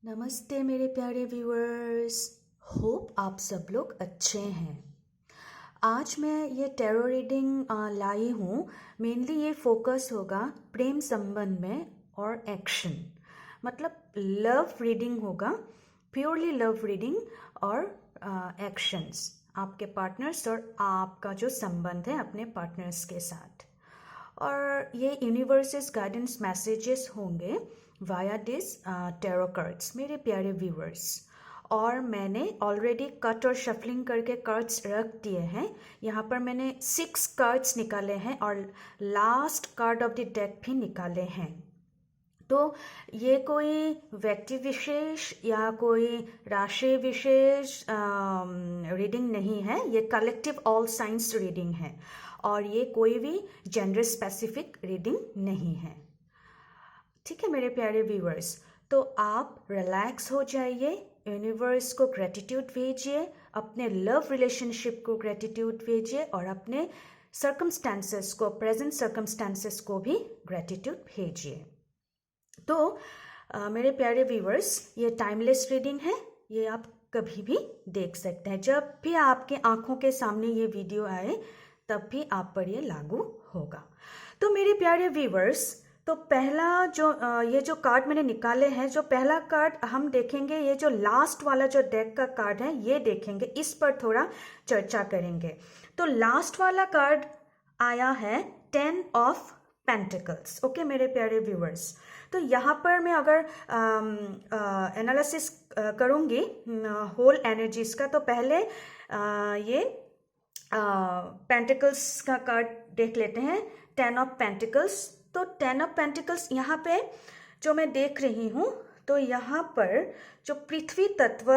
नमस्ते मेरे प्यारे व्यूअर्स। होप आप सब लोग अच्छे हैं। आज मैं ये टैरो रीडिंग लाई हूँ। मेनली ये फोकस होगा प्रेम संबंध में और एक्शन, मतलब लव रीडिंग होगा, प्योरली लव रीडिंग और एक्शंस, आपके पार्टनर्स और आपका जो संबंध है अपने पार्टनर्स के साथ। और ये यूनिवर्सेस गाइडेंस मैसेजेस होंगे वाया दिस टैरो कार्ड्स मेरे प्यारे व्यूअर्स। और मैंने ऑलरेडी कट और शफलिंग करके कार्ड्स रख दिए हैं। यहाँ पर मैंने 6 कार्ड्स निकाले हैं और last card of the deck भी निकाले हैं। तो ये कोई व्यक्ति विशेष या कोई राशि विशेष रीडिंग नहीं है, ये कलेक्टिव ऑल साइंस रीडिंग है और ये कोई भी जेंडर स्पेसिफिक रीडिंग नहीं है। ठीक है मेरे प्यारे व्यूअर्स, तो आप रिलैक्स हो जाइए, यूनिवर्स को ग्रेटिट्यूड भेजिए, अपने लव रिलेशनशिप को ग्रेटिट्यूड भेजिए और अपने सर्कमस्टांसेस को, प्रेजेंट सर्कमस्टांसेस को भी ग्रेटिट्यूड भेजिए। तो मेरे प्यारे व्यूअर्स, ये टाइमलेस रीडिंग है, ये आप कभी भी देख सकते हैं। जब भी आपके आंखों के सामने ये वीडियो आए तब भी आप पर ये लागू होगा। तो मेरे प्यारे व्यूअर्स, तो पहला जो ये जो कार्ड मैंने निकाले हैं, जो पहला कार्ड हम देखेंगे, ये जो लास्ट वाला जो डेक का कार्ड है ये देखेंगे, इस पर थोड़ा चर्चा करेंगे। तो लास्ट वाला कार्ड आया है 10 ऑफ पेंटिकल्स। ओके मेरे प्यारे व्यूअर्स, तो यहाँ पर मैं अगर एनालिसिस करूँगी होल एनर्जीज का, तो पहले ये पेंटिकल्स का कार्ड देख लेते हैं, 10 ऑफ पेंटिकल्स। तो 10 ऑफ पेंटिकल्स यहाँ पे जो मैं देख रही हूँ, तो यहाँ पर जो पृथ्वी तत्व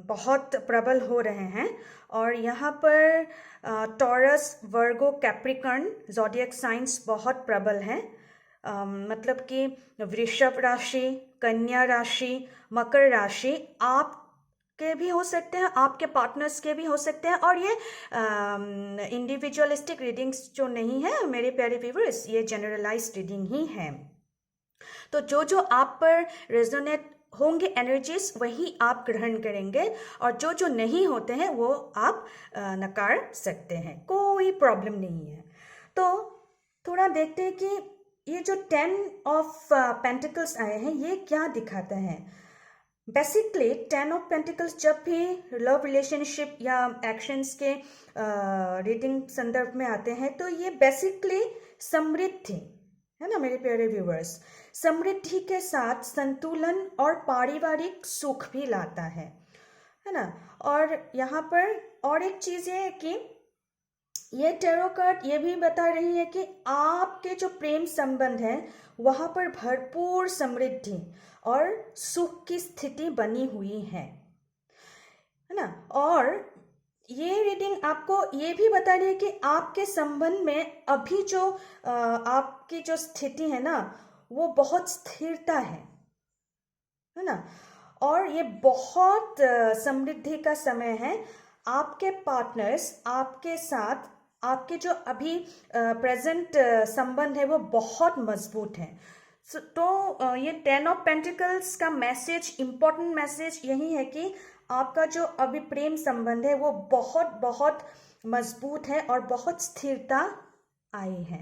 बहुत प्रबल हो रहे हैं और यहाँ पर टॉरस, वर्गो, कैप्रिकॉर्न ज़ोडिएक साइंस बहुत प्रबल हैं। मतलब कि वृषभ राशि, कन्या राशि, मकर राशि आपके भी हो सकते हैं, आपके पार्टनर्स के भी हो सकते हैं। और ये इंडिविजुअलिस्टिक रीडिंग्स जो नहीं है मेरे प्यारे व्यूअर्स, ये जनरलाइज्ड रीडिंग ही है। तो जो जो आप पर रेजोनेट होंगे एनर्जीज वही आप ग्रहण करेंगे और जो जो नहीं होते हैं वो आप नकार सकते हैं, कोई प्रॉब्लम नहीं है। तो थोड़ा देखते हैं कि ये जो 10 ऑफ पेंटिकल्स आए हैं ये क्या दिखाता है। बेसिकली 10 ऑफ पेंटिकल्स जब भी लव रिलेशनशिप या एक्शंस के रीडिंग संदर्भ में आते हैं तो ये बेसिकली समृद्धि है ना मेरे प्यारे व्यूवर्स। समृद्धि के साथ संतुलन और पारिवारिक सुख भी लाता है ना। और यहाँ पर और एक चीज़ ये है कि ये टैरो कार्ड ये भी बता रही है कि आपके जो प्रेम संबंध है वहाँ पर भरपूर समृद्धि और सुख की स्थिति बनी हुई है ना। और ये रीडिंग आपको ये भी बता रही है कि आपके संबंध में अभी जो आपकी जो स्थिति है ना वो बहुत स्थिरता है ना। और ये बहुत समृद्धि का समय है। आपके पार्टनर्स आपके साथ, आपके जो अभी प्रेजेंट संबंध है वो बहुत मजबूत है। तो ये 10 ऑफ पेंटिकल्स का मैसेज, इम्पोर्टेंट मैसेज यही है कि आपका जो अभी प्रेम संबंध है वो बहुत बहुत मजबूत है और बहुत स्थिरता आई है।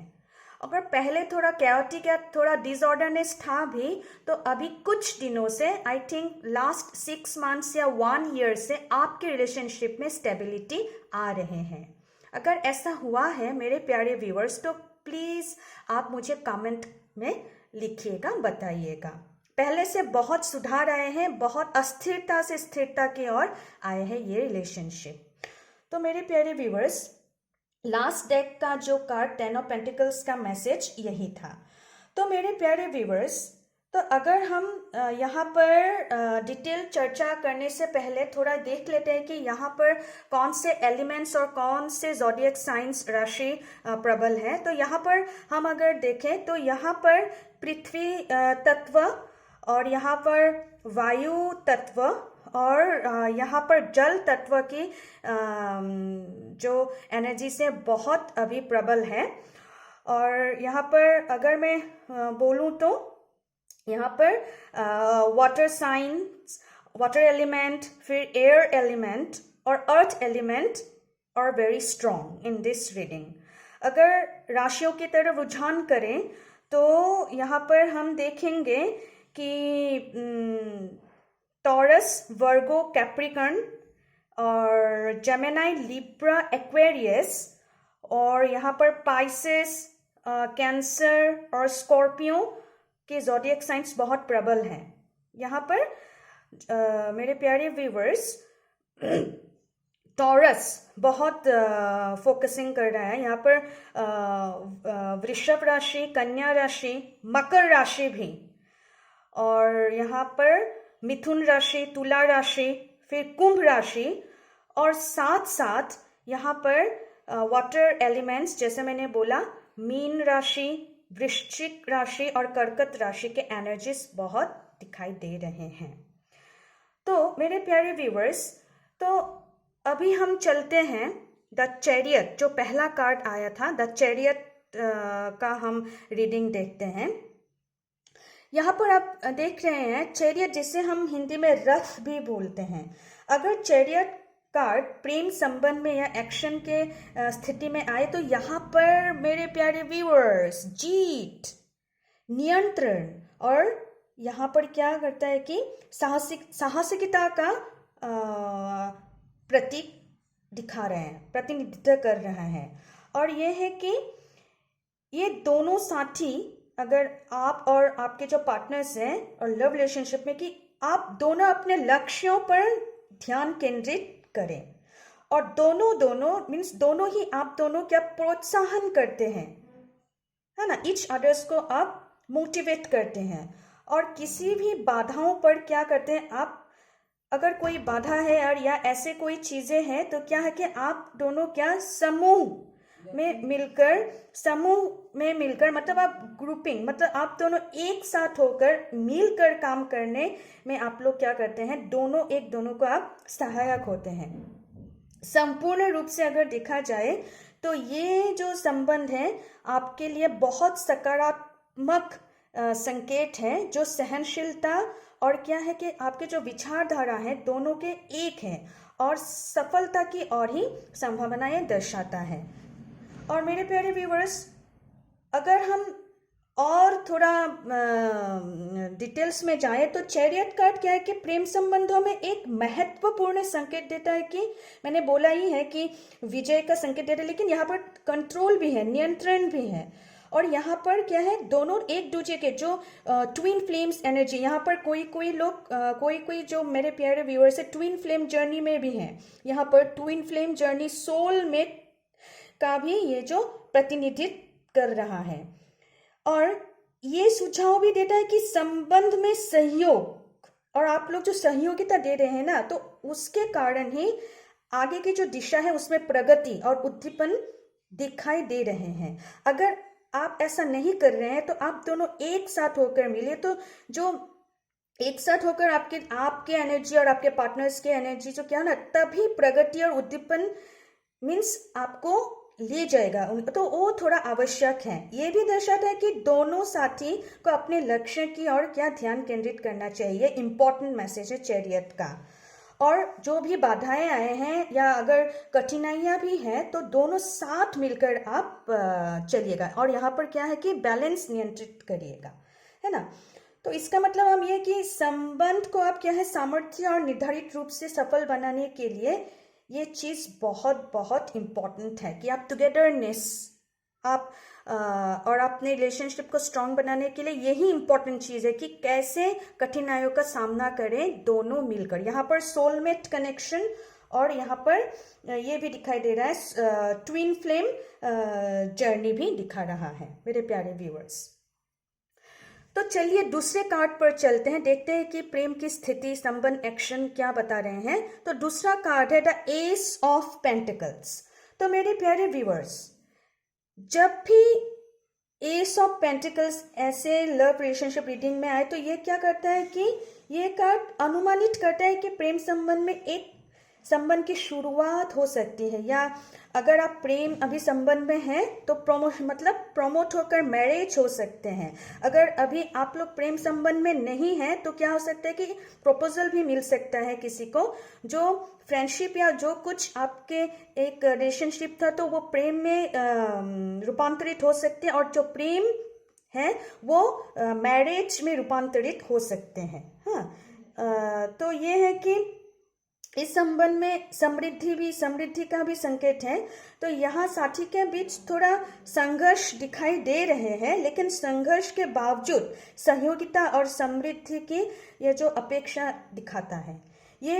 अगर पहले थोड़ा कैओटिक या थोड़ा डिसऑर्डरनेस था भी, तो अभी कुछ दिनों से, आई थिंक लास्ट 6 मंथ्स या 1 ईयर से आपके रिलेशनशिप में स्टेबिलिटी आ रहे हैं। अगर ऐसा हुआ है मेरे प्यारे व्यूअर्स तो प्लीज़ आप मुझे कमेंट में लिखिएगा, बताइएगा। पहले से बहुत सुधार आए हैं, बहुत अस्थिरता से स्थिरता की ओर आए हैं ये रिलेशनशिप। तो मेरे प्यारे व्यूअर्स, लास्ट डेक का जो कार्ड 10 ऑफ पेंटिकल्स का मैसेज यही था। तो मेरे प्यारे व्यूअर्स, तो अगर हम यहाँ पर डिटेल चर्चा करने से पहले थोड़ा देख लेते हैं कि यहाँ पर कौन से एलिमेंट्स और कौन से ज़ोडिएक साइंस राशि प्रबल है। तो यहाँ पर हम अगर देखें तो यहाँ पर पृथ्वी तत्व और यहाँ पर वायु तत्व और यहाँ पर जल तत्व की जो एनर्जी से बहुत अभी प्रबल है। और यहाँ पर अगर मैं बोलूँ तो यहाँ पर वाटर साइंस, वाटर एलिमेंट, फिर एयर एलिमेंट और earth element are very strong in this reading. अगर राशियों की तरफ रुझान करें तो यहाँ पर हम देखेंगे कि टॉरस, वर्गो, कैप्रिकॉर्न और जेमिनी, लिब्रा, एक्वेरियस, और यहाँ पर पाइसेस, कैंसर और स्कॉर्पियो के ज़ोडिएक साइंस बहुत प्रबल हैं। यहाँ पर मेरे प्यारे व्यूवर्स, टॉरस बहुत फोकसिंग कर रहा है। यहाँ पर वृषभ राशि, कन्या राशि, मकर राशि भी, और यहाँ पर मिथुन राशि, तुला राशि, फिर कुंभ राशि, और साथ साथ यहाँ पर वाटर एलिमेंट्स जैसे मैंने बोला मीन राशि, वृश्चिक राशि और कर्कट राशि के एनर्जीज बहुत दिखाई दे रहे हैं। तो मेरे प्यारे व्यूवर्स, तो अभी हम चलते हैं द चैरियट, जो पहला कार्ड आया था, द चैरियट का हम रीडिंग देखते हैं। यहाँ पर आप देख रहे हैं चैरियट, जिसे हम हिंदी में रथ भी बोलते हैं। अगर चैरियट कार्ड प्रेम संबंध में या एक्शन के स्थिति में आए तो यहाँ पर मेरे प्यारे व्यूअर्स जीत, नियंत्रण, और यहाँ पर क्या करता है कि साहसिकता का प्रतीक दिखा रहे हैं, प्रतिनिधित्व कर रहा है। और ये है कि ये दोनों साथी, अगर आप और आपके जो पार्टनर्स हैं और लव रिलेशनशिप में, कि आप दोनों अपने लक्ष्यों पर ध्यान केंद्रित करें, और दोनों मीन्स दोनों ही आप दोनों क्या प्रोत्साहन करते हैं, है ना, ईच अदर्स को आप मोटिवेट करते हैं। और किसी भी बाधाओं पर क्या करते हैं आप, अगर कोई बाधा है और या ऐसे कोई चीजें हैं तो क्या है कि आप दोनों क्या समूह में मिलकर मतलब आप ग्रुपिंग, मतलब आप दोनों एक साथ होकर मिलकर काम करने में आप लोग क्या करते हैं, दोनों एक दोनों को आप सहायक होते हैं। संपूर्ण रूप से अगर देखा जाए तो ये जो संबंध है आपके लिए बहुत सकारात्मक संकेत है, जो सहनशीलता और क्या है कि आपके जो विचारधारा है दोनों के एक है और सफलता की और ही संभावनाएं दर्शाता है। और मेरे प्यारे व्यूवर्स, अगर हम और थोड़ा डिटेल्स में जाए तो चैरियट कार्ड क्या है कि प्रेम संबंधों में एक महत्वपूर्ण संकेत देता है, कि मैंने बोला ही है कि विजय का संकेत देता है, लेकिन यहाँ पर कंट्रोल भी है, नियंत्रण भी है। और यहाँ पर क्या है, दोनों एक दूसरे के जो ट्विन फ्लेम्स एनर्जी, यहाँ पर कोई लोग कोई जो मेरे प्यारे व्यूअर्स है ट्विन फ्लेम जर्नी में भी हैं। यहाँ पर ट्विन फ्लेम जर्नी सोलमेट का भी ये जो प्रतिनिधित्व कर रहा है। और ये सुझाव भी देता है कि संबंध में सहयोग, और आप लोग जो सहयोगिता दे रहे हैं ना, तो उसके कारण ही आगे की जो दिशा है उसमें प्रगति और उद्दीपन दिखाई दे रहे हैं। अगर आप ऐसा नहीं कर रहे हैं तो आप दोनों एक साथ होकर मिले, तो जो एक साथ होकर आपके एनर्जी और आपके पार्टनर्स के एनर्जी जो क्या ना, तभी प्रगति और उद्दीपन मीन्स आपको ले जाएगा, तो वो थोड़ा आवश्यक है। ये भी दर्शाता है कि दोनों साथी को अपने लक्ष्य की ओर क्या ध्यान केंद्रित करना चाहिए। इंपॉर्टेंट मैसेज है चैरियट का। और जो भी बाधाएं आए हैं या अगर कठिनाइयां भी हैं तो दोनों साथ मिलकर आप चलिएगा, और यहाँ पर क्या है कि बैलेंस नियंत्रित करिएगा, है ना। तो इसका मतलब हम ये कि संबंध को आप क्या है सामर्थ्य और निर्धारित रूप से सफल बनाने के लिए ये चीज़ बहुत बहुत इम्पॉर्टेंट है कि आप टुगेदरनेस आप और अपने रिलेशनशिप को स्ट्रांग बनाने के लिए यही इम्पॉर्टेंट चीज़ है कि कैसे कठिनाइयों का सामना करें दोनों मिलकर। यहाँ पर सोलमेट कनेक्शन, और यहाँ पर ये भी दिखाई दे रहा है ट्विन फ्लेम जर्नी भी दिखा रहा है मेरे प्यारे व्यूअर्स। तो चलिए दूसरे कार्ड पर चलते हैं, देखते हैं कि प्रेम की स्थिति, संबंध, एक्शन क्या बता रहे हैं। तो दूसरा कार्ड है द एस ऑफ पेंटिकल्स। तो मेरे प्यारे व्यूअर्स, जब भी एस ऑफ पेंटिकल्स ऐसे लव रिलेशनशिप रीडिंग में आए तो ये क्या करता है कि ये कार्ड अनुमानित करता है कि प्रेम संबंध में एक संबंध की शुरुआत हो सकती है, या अगर आप प्रेम अभी संबंध में हैं तो प्रमोट होकर मैरिज हो सकते हैं। अगर अभी आप लोग प्रेम संबंध में नहीं हैं तो क्या हो सकता है कि प्रपोजल भी मिल सकता है किसी को, जो फ्रेंडशिप या जो कुछ आपके एक रिलेशनशिप था तो वो प्रेम में रूपांतरित हो सकते हैं, और जो प्रेम है वो मैरिज में रूपांतरित हो सकते हैं। हाँ, तो ये है कि इस संबंध में समृद्धि का भी संकेत है। तो यहाँ साथी के बीच थोड़ा संघर्ष दिखाई दे रहे हैं, लेकिन संघर्ष के बावजूद सहयोगिता और समृद्धि की ये जो अपेक्षा दिखाता है। ये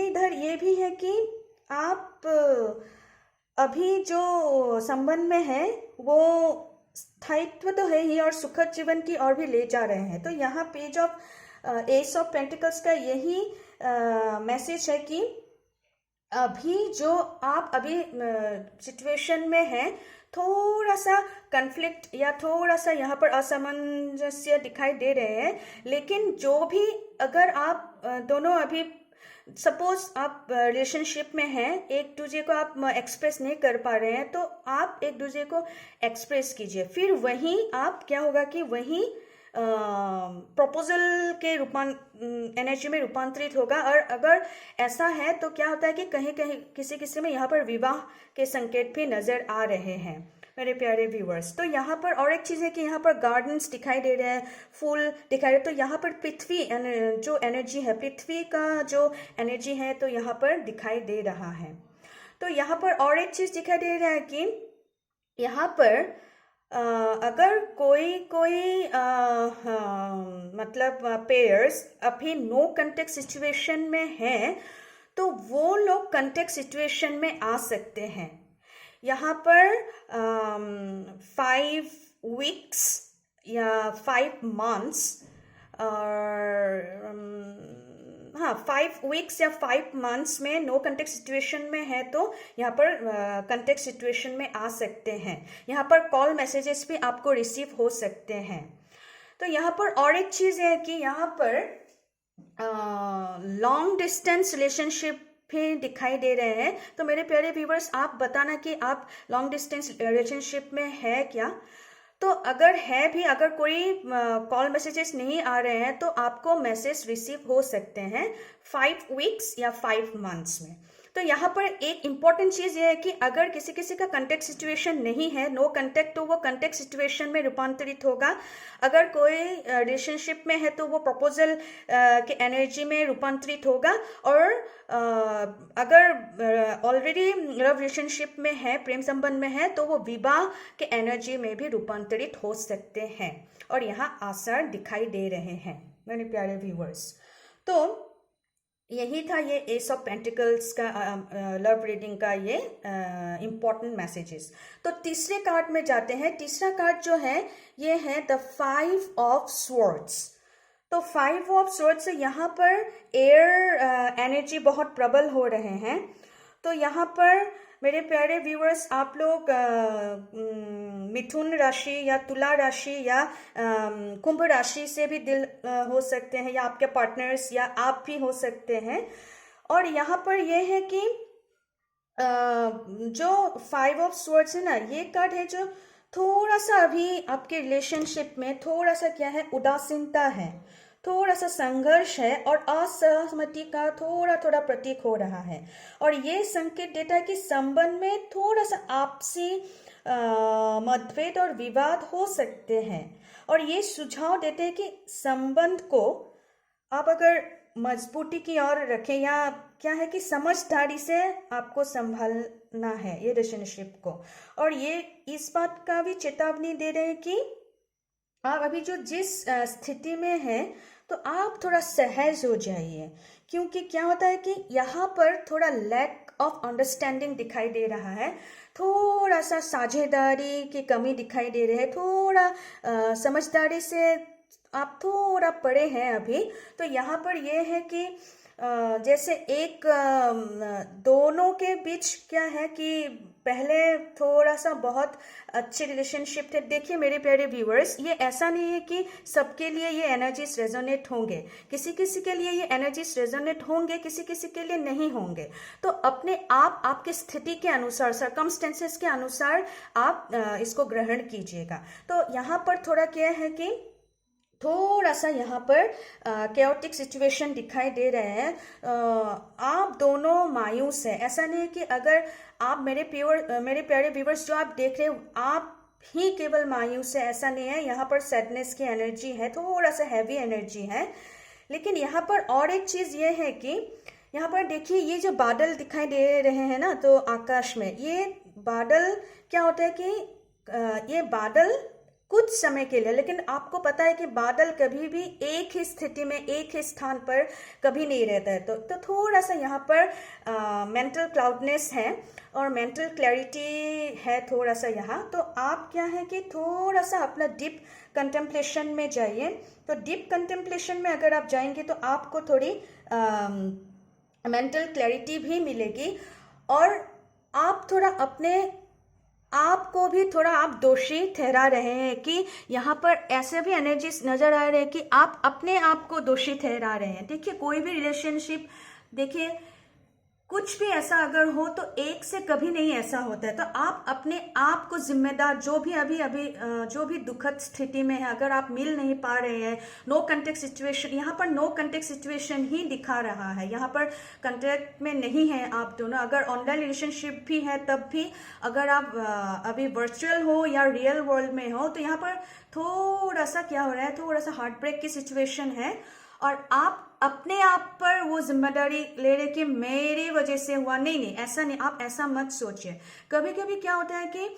इधर ये भी है कि आप अभी जो संबंध में है वो स्थायित्व तो है ही और सुखद जीवन की ओर भी ले जा रहे हैं। तो यहाँ page of S of pentacles का यही मैसेज है कि अभी जो आप अभी सिचुएशन में हैं, थोड़ा सा कन्फ्लिक्ट या थोड़ा सा यहाँ पर असमंजस्य दिखाई दे रहे हैं, लेकिन जो भी अगर आप दोनों अभी सपोज आप रिलेशनशिप में हैं, एक दूसरे को आप एक्सप्रेस नहीं कर पा रहे हैं, तो आप एक दूसरे को एक्सप्रेस कीजिए। फिर वहीं आप क्या होगा कि वहीं प्रपोजल के एनर्जी में रूपांतरित होगा। और अगर ऐसा है तो क्या होता है कि कहीं कहीं किसी में यहाँ पर विवाह के संकेत भी नजर आ रहे हैं मेरे प्यारे व्यूअर्स। तो यहाँ पर और एक चीज़ है कि यहाँ पर गार्डन्स दिखाई दे रहे हैं, फूल दिखाई दे रहे, तो यहाँ पर पृथ्वी जो एनर्जी है, पृथ्वी का जो एनर्जी है तो यहाँ पर दिखाई दे रहा है। तो यहाँ पर और एक चीज़ दिखाई दे रहा है कि यहाँ पर अगर कोई मतलब पेयर्स अभी नो कांटेक्ट सिचुएशन में हैं तो वो लोग कांटेक्ट सिचुएशन में आ सकते हैं। यहाँ पर 5 weeks या 5 months और 5 weeks या 5 months में नो कांटेक्ट सिचुएशन में है तो यहाँ पर कांटेक्ट सिचुएशन में आ सकते हैं। यहाँ पर कॉल मैसेजेस भी आपको रिसीव हो सकते हैं। तो यहाँ पर और एक चीज़ है कि यहाँ पर लॉन्ग डिस्टेंस रिलेशनशिप भी दिखाई दे रहे हैं। तो मेरे प्यारे व्यूवर्स, आप बताना कि आप लॉन्ग डिस्टेंस रिलेशनशिप में है क्या। तो अगर है भी, अगर कोई कॉल मैसेजेस नहीं आ रहे हैं तो आपको मैसेज रिसीव हो सकते हैं 5 weeks या 5 months में। तो यहाँ पर एक इम्पॉर्टेंट चीज़ ये है कि अगर किसी का कांटेक्ट सिचुएशन नहीं है, नो कांटेक्ट, तो वो कांटेक्ट सिचुएशन में रूपांतरित होगा। अगर कोई रिलेशनशिप में है तो वो प्रपोजल के एनर्जी में रूपांतरित होगा। और अगर ऑलरेडी लव रिलेशनशिप में है, प्रेम संबंध में है, तो वो विवाह के एनर्जी में भी रूपांतरित हो सकते हैं। और यहाँ आसार दिखाई दे रहे हैं मेरे प्यारे व्यूअर्स। तो यही था ये एस ऑफ पेंटिकल्स का लव रीडिंग का ये इम्पॉर्टेंट मैसेजेस। तो तीसरे कार्ड में जाते हैं। तीसरा कार्ड जो है ये है द 5 of Swords। तो 5 of Swords, यहाँ पर एयर एनर्जी बहुत प्रबल हो रहे हैं। तो यहाँ पर मेरे प्यारे व्यूअर्स, आप लोग मिथुन राशि या तुला राशि या कुंभ राशि से भी दिल हो सकते हैं, या आपके पार्टनर्स या आप भी हो सकते हैं। और यहाँ पर ये है कि जो 5 of Swords है ना, ये कार्ड है जो थोड़ा सा अभी आपके रिलेशनशिप में थोड़ा सा क्या है, उदासीनता है, थोड़ा सा संघर्ष है और असहमति का थोड़ा प्रतीक हो रहा है। और ये संकेत देता है कि संबंध में थोड़ा सा आपसी मतभेद और विवाद हो सकते हैं। और ये सुझाव देते हैं कि संबंध को आप अगर मजबूती की ओर रखें, या क्या है कि समझदारी से आपको संभालना है ये रिलेशनशिप को। और ये इस बात का भी चेतावनी दे रहे हैं कि आप अभी जो जिस स्थिति में हैं तो आप थोड़ा सहज हो जाइए, क्योंकि क्या होता है कि यहाँ पर थोड़ा लैक ऑफ अंडरस्टैंडिंग दिखाई दे रहा है, थोड़ा सा साझेदारी की कमी दिखाई दे रही है, थोड़ा समझदारी से आप थोड़ा परे हैं अभी। तो यहाँ पर यह है कि जैसे एक दोनों के बीच क्या है कि पहले थोड़ा सा बहुत अच्छे रिलेशनशिप थे। देखिए मेरे प्यारे व्यूअर्स, ये ऐसा नहीं है कि सबके लिए ये एनर्जीज रेजोनेट होंगे, किसी किसी के लिए ये एनर्जीज रेजोनेट होंगे, किसी किसी के लिए नहीं होंगे। तो अपने आप आपके स्थिति के अनुसार, सर्कमस्टेंसेस के अनुसार आप इसको ग्रहण कीजिएगा। तो यहाँ पर थोड़ा क्या है कि थोड़ा सा यहाँ पर कैओटिक सिचुएशन दिखाई दे रहे हैं। आप दोनों मायूस हैं। ऐसा नहीं है कि अगर आप मेरे प्यारे व्यूअर्स जो आप देख रहे हो आप ही केवल मायूस है, ऐसा नहीं है। यहाँ पर सैडनेस की एनर्जी है, थोड़ा सा हैवी एनर्जी है। लेकिन यहाँ पर और एक चीज़ ये है कि यहाँ पर देखिए ये जो बादल दिखाई दे रहे हैं ना, तो आकाश में ये बादल क्या होता है कि ये बादल कुछ समय के लिए, लेकिन आपको पता है कि बादल कभी भी एक ही स्थिति में, एक ही स्थान पर कभी नहीं रहता है। तो थोड़ा सा यहाँ पर मेंटल क्लाउडनेस है और मेंटल क्लैरिटी है थोड़ा सा यहाँ। तो आप क्या है कि थोड़ा सा अपना डीप कंटेम्पलेशन में जाइए। तो डीप कंटेम्पलेशन में अगर आप जाएंगे तो आपको थोड़ी मेंटल क्लैरिटी भी मिलेगी और आप थोड़ा अपने आपको भी थोड़ा आप दोषी ठहरा रहे हैं कि यहाँ पर ऐसे भी एनर्जीज नजर आ रहे हैं कि आप अपने आप को दोषी ठहरा रहे हैं। देखिए कोई भी रिलेशनशिप, देखिए कुछ भी ऐसा अगर हो तो एक से कभी नहीं ऐसा होता है। तो आप अपने आप को जिम्मेदार, जो भी अभी जो भी दुखद स्थिति में है, अगर आप मिल नहीं पा रहे हैं, नो कंटेक्ट सिचुएशन, यहाँ पर नो कंटेक्ट सिचुएशन ही दिखा रहा है। यहाँ पर कंटेक्ट में नहीं है आप दोनों। अगर ऑनलाइन रिलेशनशिप भी है तब भी, अगर आप अभी वर्चुअल हो या रियल वर्ल्ड में हो, तो यहाँ पर थोड़ा सा क्या हो रहा है, थोड़ा सा हार्ट ब्रेक की सिचुएशन है और आप अपने आप पर वो जिम्मेदारी ले रहे कि मेरी वजह से हुआ। नहीं नहीं, ऐसा नहीं, आप ऐसा मत सोचिए। कभी कभी क्या होता है कि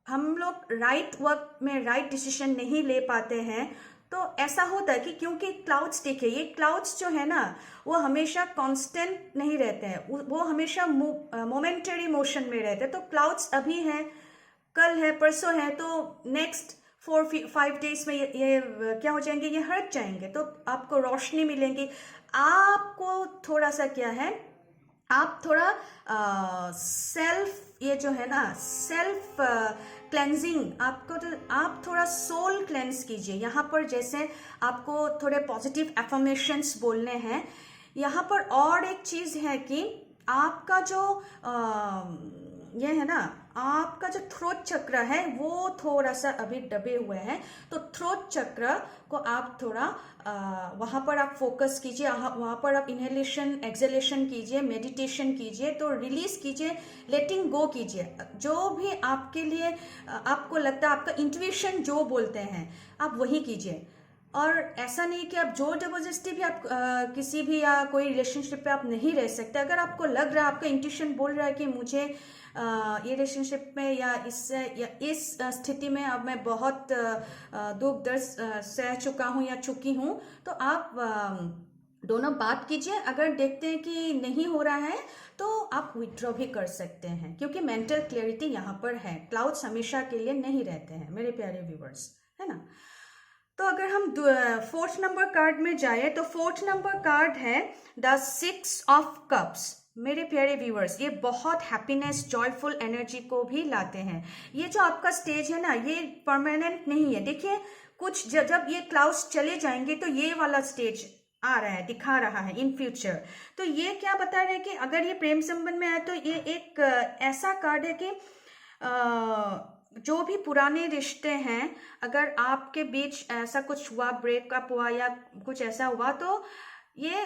हम लोग राइट वक्त में राइट डिसीजन नहीं ले पाते हैं। तो ऐसा होता है कि क्योंकि क्लाउड्स, देखिए ये क्लाउड्स जो है ना, वो हमेशा कांस्टेंट नहीं रहते हैं, वो हमेशा मोमेंटरी मोशन में रहते हैं। तो क्लाउड्स अभी हैं, कल है, परसों है, तो नेक्स्ट 4-5 डेज में ये क्या हो जाएंगे, ये हट जाएंगे। तो आपको रोशनी मिलेंगी। आपको थोड़ा सा क्या है, आप थोड़ा सेल्फ, ये जो है ना सेल्फ क्लेंजिंग, आपको तो आप थोड़ा सोल क्लेंस कीजिए। यहाँ पर जैसे आपको थोड़े पॉजिटिव एफर्मेशंस बोलने हैं। यहाँ पर और एक चीज़ है कि आपका जो ये है ना, आपका जो थ्रोट चक्र है वो थोड़ा सा अभी दबे हुए हैं। तो थ्रोट चक्र को आप थोड़ा वहाँ पर आप फोकस कीजिए, वहाँ पर आप इनहेलेशन एक्सहेलेशन कीजिए, मेडिटेशन कीजिए, तो रिलीज कीजिए, लेटिंग गो कीजिए। जो भी आपके लिए आपको लगता है, आपका इंट्यूशन जो बोलते हैं, आप वही कीजिए। और ऐसा नहीं कि आप जोर जबरदस्ती भी आप किसी भी या कोई रिलेशनशिप पे आप नहीं रह सकते। अगर आपको लग रहा है, आपका इंट्यूशन बोल रहा है कि मुझे ये रिलेशनशिप में या इससे या इस स्थिति में अब मैं बहुत दुख दर्द सह चुका हूँ या चुकी हूँ, तो आप दोनों बात कीजिए। अगर देखते हैं कि नहीं हो रहा है तो आप विथड्रॉ भी कर सकते हैं, क्योंकि मेंटल क्लैरिटी यहाँ पर है। क्लाउड्स हमेशा के लिए नहीं रहते हैं मेरे प्यारे व्यूवर्स, है ना। तो अगर हम 4th नंबर कार्ड में जाए तो 4th नंबर कार्ड है द 6 ऑफ कप्स। मेरे प्यारे व्यूअर्स, ये बहुत हैप्पीनेस, जॉयफुल एनर्जी को भी लाते हैं। ये जो आपका स्टेज है ना, ये परमानेंट नहीं है। देखिए कुछ जब ये क्लाउड्स चले जाएंगे तो ये वाला स्टेज आ रहा है, दिखा रहा है इन फ्यूचर। तो ये क्या बता रहे हैं कि अगर ये प्रेम संबंध में आए तो ये एक ऐसा कार्ड है कि जो भी पुराने रिश्ते हैं, अगर आपके बीच ऐसा कुछ हुआ, ब्रेकअप हुआ या कुछ ऐसा हुआ, तो ये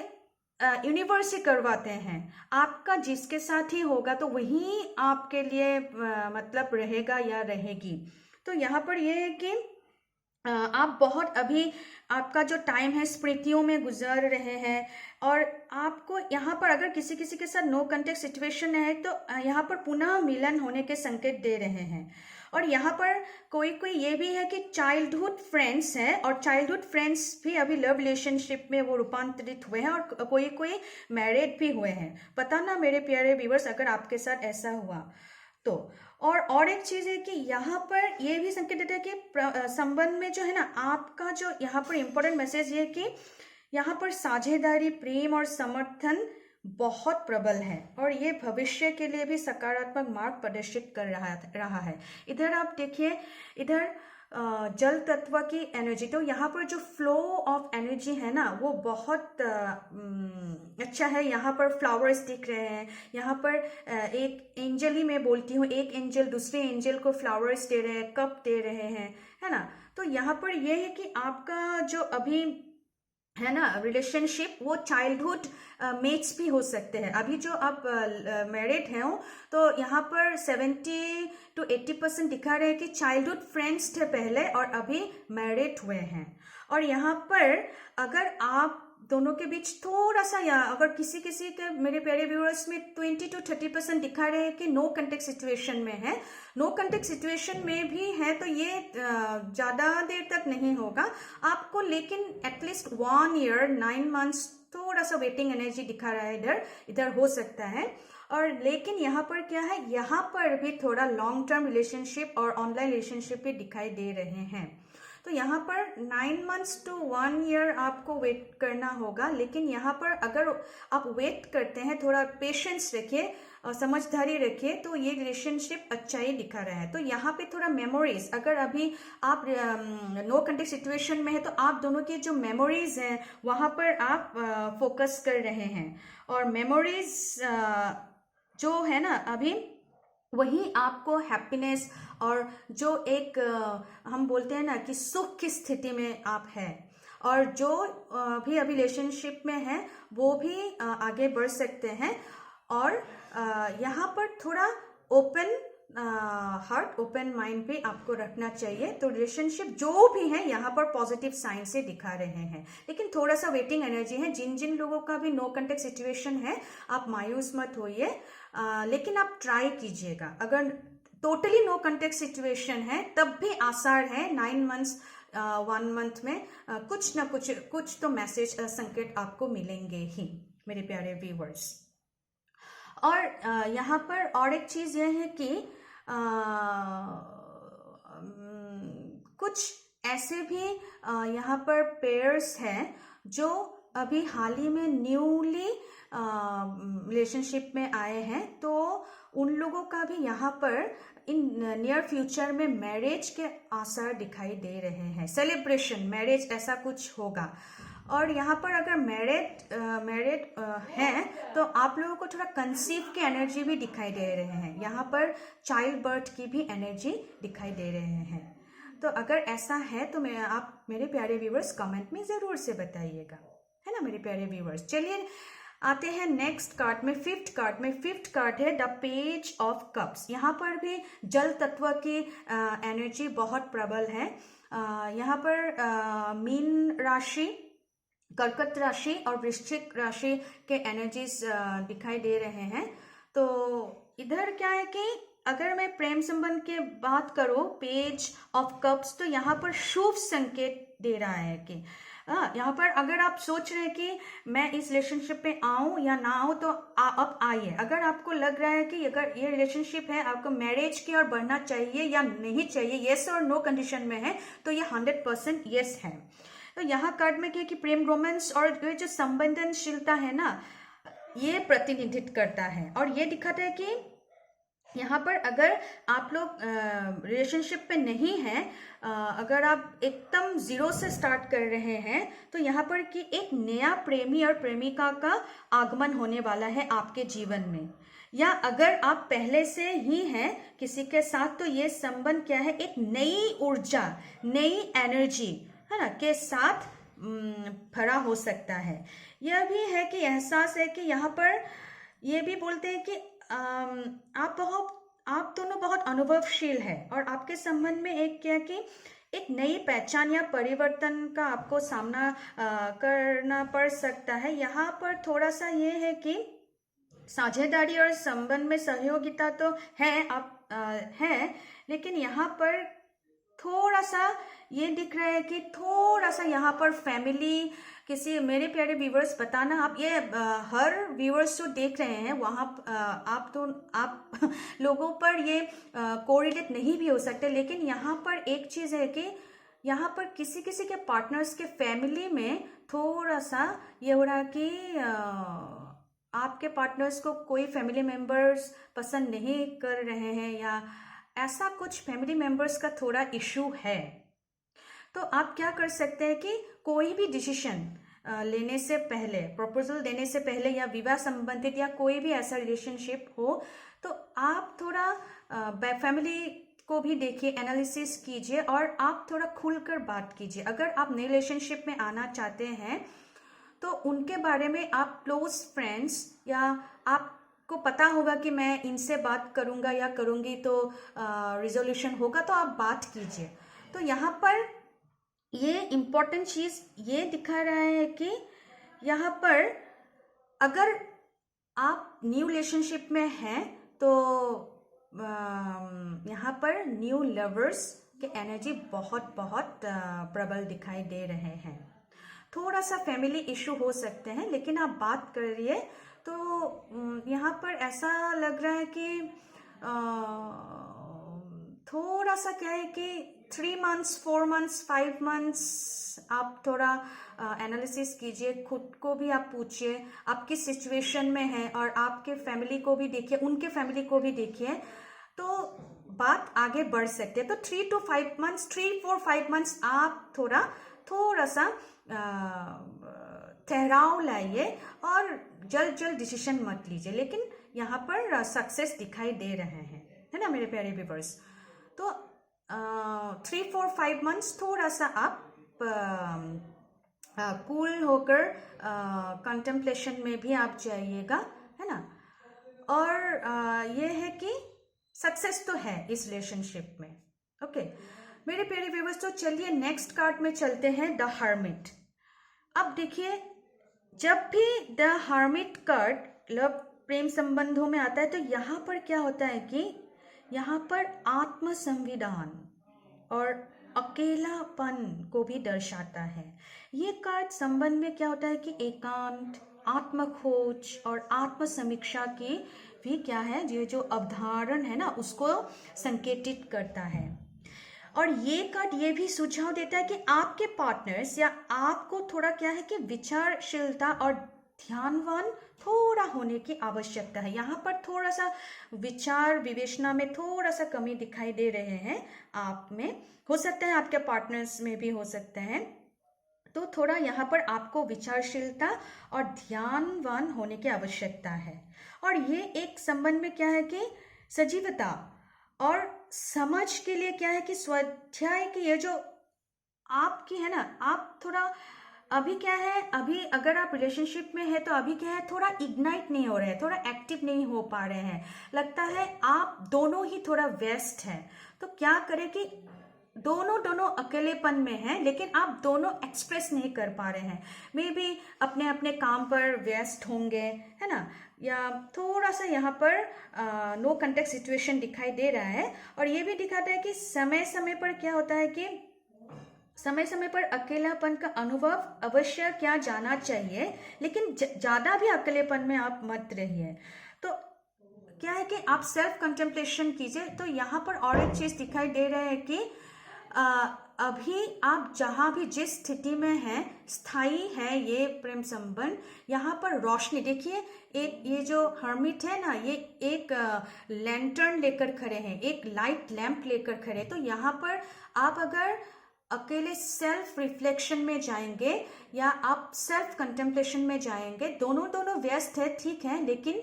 यूनिवर्स ही करवाते हैं। आपका जिसके साथ ही होगा तो वही आपके लिए मतलब रहेगा या रहेगी। तो यहाँ पर ये है कि आप बहुत अभी आपका जो टाइम है स्मृतियों में गुजर रहे हैं और आपको यहाँ पर अगर किसी किसी के साथ नो कॉन्टेक्ट सिचुएशन है तो यहाँ पर पुनः मिलन होने के संकेत दे रहे हैं। और यहाँ पर कोई कोई ये भी है कि चाइल्डहुड फ्रेंड्स हैं और चाइल्डहुड फ्रेंड्स भी अभी लव रिलेशनशिप में वो रूपांतरित हुए हैं और कोई कोई मैरिड भी हुए हैं। पता ना मेरे प्यारे व्यूअर्स, अगर आपके साथ ऐसा हुआ तो। और एक चीज है कि यहाँ पर ये भी संकेत देता है कि संबंध में जो है ना, आपका जो यहाँ पर इंपॉर्टेंट मैसेज ये है कि यहाँ पर साझेदारी, प्रेम और समर्थन बहुत प्रबल है और ये भविष्य के लिए भी सकारात्मक मार्ग प्रदर्शित कर रहा है। इधर आप देखिए, इधर जल तत्व की एनर्जी, तो यहाँ पर जो फ्लो ऑफ एनर्जी है ना वो बहुत अच्छा है। यहाँ पर फ्लावर्स दिख रहे हैं, यहाँ पर एक एंजल ही मैं बोलती हूँ, एक एंजल दूसरे एंजल को फ्लावर्स दे रहे हैं, कप दे रहे हैं, है ना। तो यहाँ पर यह है कि आपका जो अभी है ना रिलेशनशिप, वो चाइल्डहुड मेट्स भी हो सकते हैं। अभी जो आप मैरिड हैं तो यहाँ पर 70 to 80% दिखा रहे हैं कि चाइल्डहुड फ्रेंड्स थे पहले और अभी मैरिड हुए हैं। और यहाँ पर अगर आप दोनों के बीच थोड़ा सा, या अगर किसी किसी के मेरे प्यारे व्यूअर्स में 20 to 30% दिखा रहे हैं कि नो कंटेक्ट सिचुएशन में है। नो कंटेक्ट सिचुएशन में भी है तो ये ज़्यादा देर तक नहीं होगा आपको, लेकिन एटलीस्ट 1 year 9 months थोड़ा सा वेटिंग एनर्जी दिखा रहा है, इधर हो सकता है। और लेकिन यहाँ पर क्या है, यहाँ पर भी थोड़ा लॉन्ग टर्म रिलेशनशिप और ऑनलाइन रिलेशनशिप भी दिखाई दे रहे हैं। तो यहाँ पर 9 months to 1 year आपको वेट करना होगा, लेकिन यहाँ पर अगर आप वेट करते हैं, थोड़ा पेशेंस रखिए और समझदारी रखिए, तो ये रिलेशनशिप अच्छा ही दिखा रहा है। तो यहाँ पे थोड़ा मेमोरीज, अगर अभी आप नो कंटेक्ट सिचुएशन में है तो आप दोनों की जो मेमोरीज हैं वहाँ पर आप फोकस कर रहे हैं, और मेमोरीज जो है ना अभी वही आपको हैप्पीनेस और जो एक हम बोलते हैं ना कि सुख की स्थिति में आप हैं, और जो भी अभी रिलेशनशिप में है वो भी आगे बढ़ सकते हैं। और यहाँ पर थोड़ा ओपन हार्ट, ओपन माइंड भी आपको रखना चाहिए। तो रिलेशनशिप जो भी है यहाँ पर पॉजिटिव साइन से दिखा रहे हैं, लेकिन थोड़ा सा वेटिंग एनर्जी है। जिन जिन लोगों का भी नो कंटेक्ट सिचुएशन है आप मायूस मत होइए, लेकिन आप ट्राई कीजिएगा। अगर टोटली नो कंटेक्ट सिचुएशन है तब भी आसार है 9 months 1 month में कुछ ना कुछ तो मैसेज संकेत आपको मिलेंगे ही मेरे प्यारे व्यूवर्स। और यहाँ पर और एक चीज़ यह है कि कुछ ऐसे भी यहाँ पर पेयर्स हैं जो अभी हाल ही में न्यूली रिलेशनशिप में आए हैं, तो उन लोगों का भी यहाँ पर इन नियर फ्यूचर में मैरिज के आसार दिखाई दे रहे हैं। सेलिब्रेशन, मैरिज ऐसा कुछ होगा। और यहाँ पर अगर मैरिड हैं तो आप लोगों को थोड़ा कंसीव की एनर्जी भी दिखाई दे रहे हैं। यहाँ पर चाइल्ड बर्थ की भी एनर्जी दिखाई दे रहे हैं। तो अगर ऐसा है तो आप मेरे प्यारे व्यूवर्स कमेंट में ज़रूर से बताइएगा, है ना मेरे प्यारे व्यूवर्स। चलिए आते हैं नेक्स्ट कार्ड में, फिफ्थ कार्ड में। फिफ्थ कार्ड है द पेज ऑफ कप्स। यहाँ पर भी जल तत्व की एनर्जी बहुत प्रबल है। यहाँ पर मीन राशि, कर्कट राशि और वृश्चिक राशि के एनर्जीज दिखाई दे रहे हैं। तो इधर क्या है कि अगर मैं प्रेम संबंध की बात करूं, पेज ऑफ कप्स, तो यहाँ पर शुभ संकेत दे रहा है कि यहाँ पर अगर आप सोच रहे हैं कि मैं इस रिलेशनशिप में आऊं या ना आऊं तो अब आइए। अगर आपको लग रहा है कि अगर ये रिलेशनशिप है आपको मैरिज की ओर बढ़ना चाहिए या नहीं चाहिए, येस और नो कंडीशन में है, तो ये 100% येस है। तो यहाँ कार्ड में क्या कि प्रेम, रोमांस और ये जो संवेदनशीलता है ना, ये प्रतिनिधित्व करता है। और ये दिखाता है कि यहाँ पर अगर आप लोग रिलेशनशिप पे नहीं हैं, अगर आप एकदम जीरो से स्टार्ट कर रहे हैं, तो यहाँ पर कि एक नया प्रेमी और प्रेमिका का आगमन होने वाला है आपके जीवन में। या अगर आप पहले से ही हैं किसी के साथ, तो ये संबंध क्या है, एक नई ऊर्जा, नई एनर्जी है ना के साथ भरा हो सकता है। यह भी है कि एहसास है कि यहाँ पर ये भी बोलते हैं कि आप दोनों बहुत अनुभवशील है और आपके संबंध में एक क्या कि एक नई पहचान या परिवर्तन का आपको सामना करना पड़ सकता है। यहाँ पर थोड़ा सा ये है कि साझेदारी और संबंध में सहयोगिता तो है है, लेकिन यहाँ पर थोड़ा सा ये दिख रहा है कि थोड़ा सा यहाँ पर फैमिली, किसी मेरे प्यारे व्यूवर्स बताना, आप ये हर व्यूवर्स जो देख रहे हैं वहाँ आप लोगों पर ये कोरिलेट नहीं भी हो सकते, लेकिन यहाँ पर एक चीज़ है कि यहाँ पर किसी किसी के पार्टनर्स के फैमिली में थोड़ा सा ये हो रहा है कि आपके पार्टनर्स को कोई फैमिली मेंबर्स पसंद नहीं कर रहे हैं, या ऐसा कुछ फैमिली मेंबर्स का थोड़ा इशू है। तो आप क्या कर सकते हैं कि कोई भी डिसीजन लेने से पहले, प्रपोजल देने से पहले, या विवाह संबंधित या कोई भी ऐसा रिलेशनशिप हो, तो आप थोड़ा फैमिली को भी देखिए, एनालिसिस कीजिए और आप थोड़ा खुलकर बात कीजिए। अगर आप नए रिलेशनशिप में आना चाहते हैं तो उनके बारे में आप क्लोज फ्रेंड्स, या आपको पता होगा कि मैं इनसे बात करूंगा या करूंगी तो रिजोल्यूशन होगा, तो आप बात कीजिए। तो यहाँ पर ये इम्पोर्टेंट चीज़ ये दिखा रहा है कि यहाँ पर अगर आप न्यू रिलेशनशिप में हैं तो यहाँ पर न्यू लवर्स के एनर्जी बहुत बहुत प्रबल दिखाई दे रहे हैं। थोड़ा सा फैमिली इशू हो सकते हैं, लेकिन आप बात करिए तो यहाँ पर ऐसा लग रहा है कि थोड़ा सा क्या है कि 3 months 4 months 5 months आप थोड़ा एनालिसिस कीजिए, खुद को भी आप पूछिए आप किस सिचुएशन में हैं, और आपके फैमिली को भी देखिए, उनके फैमिली को भी देखिए, तो बात आगे बढ़ सकती है। तो 3 to 5 months 3 4 5 months आप थोड़ा सा ठहराव लाइए और जल्द डिसीजन मत लीजिए, लेकिन यहाँ पर सक्सेस दिखाई दे रहे हैं, है ना मेरे प्यारे व्यूअर्स। तो 3 4 5 months थोड़ा सा आप कूल होकर कंटेम्पलेशन में भी आप जाइएगा, है ना। और ये है कि सक्सेस तो है इस रिलेशनशिप में। ओके मेरे प्यारे व्यूअर्स, तो चलिए नेक्स्ट कार्ड में चलते हैं, द हर्मिट। अब देखिए, जब भी द हर्मिट कार्ड लव प्रेम संबंधों में आता है तो यहाँ पर क्या होता है कि यहाँ पर आत्म संविधान और अकेलापन को भी दर्शाता है। ये कार्ड संबंध में क्या होता है कि एकांत, आत्म खोज और आत्म समीक्षा की भी क्या है, ये जो अवधारण है ना उसको संकेतित करता है। और ये कार्ड ये भी सुझाव देता है कि आपके पार्टनर्स या आपको थोड़ा क्या है कि विचारशीलता और ध्यानवान थोड़ा होने की आवश्यकता है। यहाँ पर थोड़ा सा विचार विवेचना में थोड़ा सा कमी दिखाई दे रहे हैं, आप में हो सकता है, आपके पार्टनर्स में भी हो सकते हैं। तो थोड़ा यहाँ पर आपको विचारशीलता और ध्यानवान होने की आवश्यकता है। और ये एक संबंध में क्या है कि सजीवता और समझ के लिए क्या है कि स्वाध्याय की ये जो आपकी है ना, आप थोड़ा अभी क्या है, अभी अगर आप रिलेशनशिप में है तो अभी क्या है, थोड़ा इग्नाइट नहीं हो रहे हैं, थोड़ा एक्टिव नहीं हो पा रहे हैं, लगता है आप दोनों ही थोड़ा व्यस्त हैं। तो क्या करें कि दोनों अकेलेपन में हैं, लेकिन आप दोनों एक्सप्रेस नहीं कर पा रहे हैं। मे बी अपने अपने काम पर व्यस्त होंगे, है ना, या थोड़ा सा यहाँ पर नो कॉन्टेक्ट सिचुएशन दिखाई दे रहा है। और ये भी दिखाता है कि समय समय पर क्या होता है कि समय समय पर अकेलापन का अनुभव अवश्य क्या जाना चाहिए, लेकिन ज़्यादा भी अकेलेपन में आप मत रहिए। तो क्या है कि आप सेल्फ कंटेम्पलेशन कीजिए। तो यहाँ पर और एक चीज़ दिखाई दे रहा है कि अभी आप जहाँ भी जिस स्थिति में हैं, स्थायी है ये प्रेम संबंध। यहाँ पर रोशनी देखिए, एक ये जो हर्मिट है ना, ये एक लैंटर्न लेकर खड़े हैं, एक लाइट लैंप लेकर खड़े। तो यहाँ पर आप अगर अकेले सेल्फ रिफ्लेक्शन में जाएंगे या आप सेल्फ कंटेम्पलेशन में जाएंगे, दोनों व्यस्त है, ठीक है, लेकिन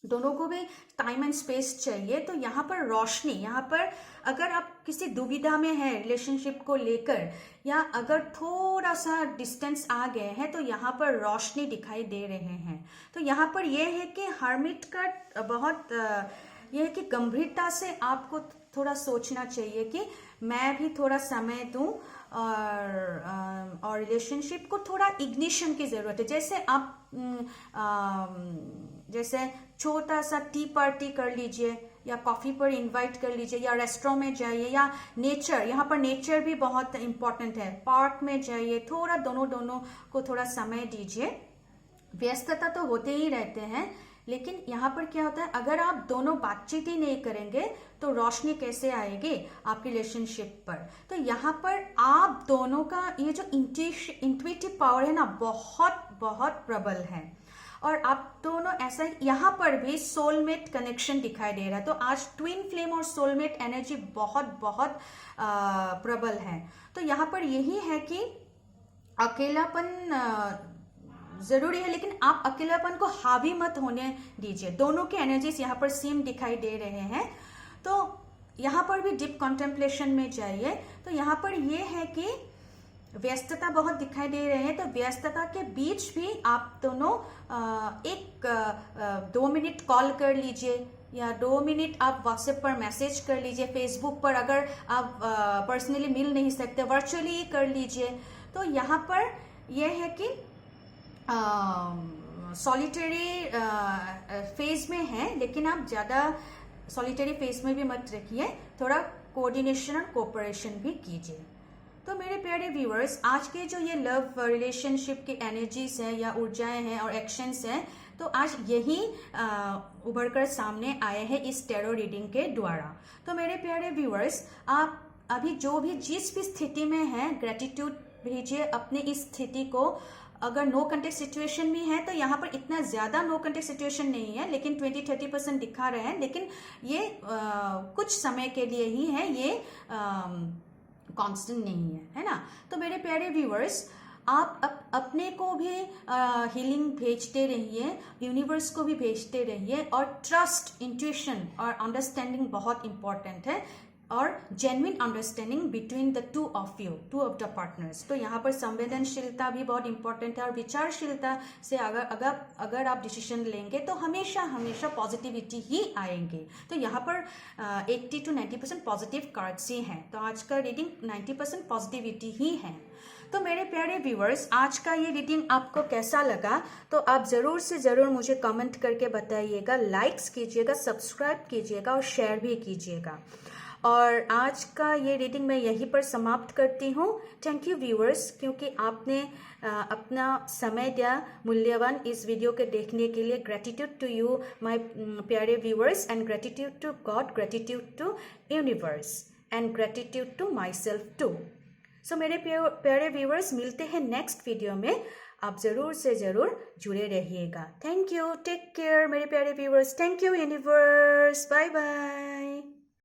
दोनों को भी टाइम एंड स्पेस चाहिए। तो यहाँ पर रोशनी, यहाँ पर अगर आप किसी दुविधा में हैं रिलेशनशिप को लेकर, या अगर थोड़ा सा डिस्टेंस आ गए हैं, तो यहाँ पर रोशनी दिखाई दे रहे हैं। तो यहाँ पर यह है कि हर्मिट का बहुत यह है कि गंभीरता से आपको थोड़ा सोचना चाहिए कि मैं भी थोड़ा समय दूं, और रिलेशनशिप को थोड़ा इग्निशन की ज़रूरत है। जैसे आप जैसे छोटा सा टी पार्टी कर लीजिए, या कॉफ़ी पर इनवाइट कर लीजिए, या रेस्टोरेंट में जाइए, या नेचर, यहाँ पर नेचर भी बहुत इम्पोर्टेंट है, पार्क में जाइए, थोड़ा दोनों को थोड़ा समय दीजिए। व्यस्तता तो होते ही रहते हैं, लेकिन यहाँ पर क्या होता है, अगर आप दोनों बातचीत ही नहीं करेंगे तो रोशनी कैसे आएगी आपकी रिलेशनशिप पर। तो यहाँ पर आप दोनों का ये जो इंट्यूटिव पावर है ना, बहुत बहुत प्रबल है। और आप दोनों ऐसा, यहाँ पर भी सोलमेट कनेक्शन दिखाई दे रहा है। तो आज ट्विन फ्लेम और सोलमेट एनर्जी बहुत बहुत प्रबल है। तो यहाँ पर यही है कि अकेलापन जरूरी है, लेकिन आप अकेलापन को हावी मत होने दीजिए। दोनों के एनर्जीज यहाँ पर सेम दिखाई दे रहे हैं। तो यहाँ पर भी डीप कॉन्टेम्पलेशन में जाइए। तो यहाँ पर ये है कि व्यस्तता बहुत दिखाई दे रहे हैं। तो व्यस्तता के बीच भी आप दोनों 2 मिनट कॉल कर लीजिए, या 2 मिनट आप व्हाट्सएप पर मैसेज कर लीजिए, फेसबुक पर अगर आप पर्सनली मिल नहीं सकते वर्चुअली कर लीजिए। तो यहाँ पर यह है कि सॉलिटरी फेज में है, लेकिन आप ज़्यादा सॉलिटरी फेज में भी मत रखिए, थोड़ा कोऑर्डिनेशन और कोऑपरेशन भी कीजिए। तो मेरे प्यारे व्यूअर्स, आज के जो ये लव रिलेशनशिप की एनर्जीज हैं या ऊर्जाएं हैं और एक्शंस हैं, तो आज यही उभर कर सामने आए हैं इस टैरो रीडिंग के द्वारा। तो मेरे प्यारे व्यूअर्स, आप अभी जो भी जिस भी स्थिति में हैं, ग्रेटिट्यूड भेजिए अपने इस स्थिति को। अगर नो कंटेक्ट सिचुएशन में है तो यहाँ पर इतना ज़्यादा नो कंटेक्ट सिचुएशन नहीं है, लेकिन 20-30% दिखा रहे हैं, लेकिन ये कुछ समय के लिए ही है, ये कांस्टेंट नहीं है ना। तो मेरे प्यारे व्यूअर्स, आप अपने को भी हीलिंग भेजते रहिए, यूनिवर्स को भी भेजते रहिए, और ट्रस्ट, इंट्यूशन और अंडरस्टैंडिंग बहुत इंपॉर्टेंट है, और genuine understanding between the two of the partners. तो यहाँ पर संवेदनशीलता भी बहुत इंपॉर्टेंट है, और विचारशीलता से अगर आप डिसीजन लेंगे तो हमेशा हमेशा पॉजिटिविटी ही आएंगे। तो यहाँ पर 80 to 90% पॉजिटिव कार्ड्स ही हैं। तो आज का रीडिंग 90% पॉजिटिविटी ही है। तो मेरे प्यारे व्यूअर्स, आज का ये रीडिंग आपको कैसा लगा, तो आप ज़रूर से ज़रूर मुझे कमेंट करके बताइएगा, लाइक्स कीजिएगा, सब्सक्राइब कीजिएगा और शेयर भी कीजिएगा। और आज का ये रीडिंग मैं यहीं पर समाप्त करती हूँ। थैंक यू व्यूअर्स, क्योंकि आपने अपना समय दिया मूल्यवान इस वीडियो के देखने के लिए। ग्रेटिट्यूड टू यू माय प्यारे viewers, and gratitude to God, gratitude to universe, and gratitude to my self too. So मेरे प्यारे व्यूअर्स, मिलते हैं नेक्स्ट वीडियो में। आप ज़रूर से ज़रूर जुड़े रहिएगा। थैंक यू, टेक केयर मेरे प्यारे viewers. Thank you universe, bye bye.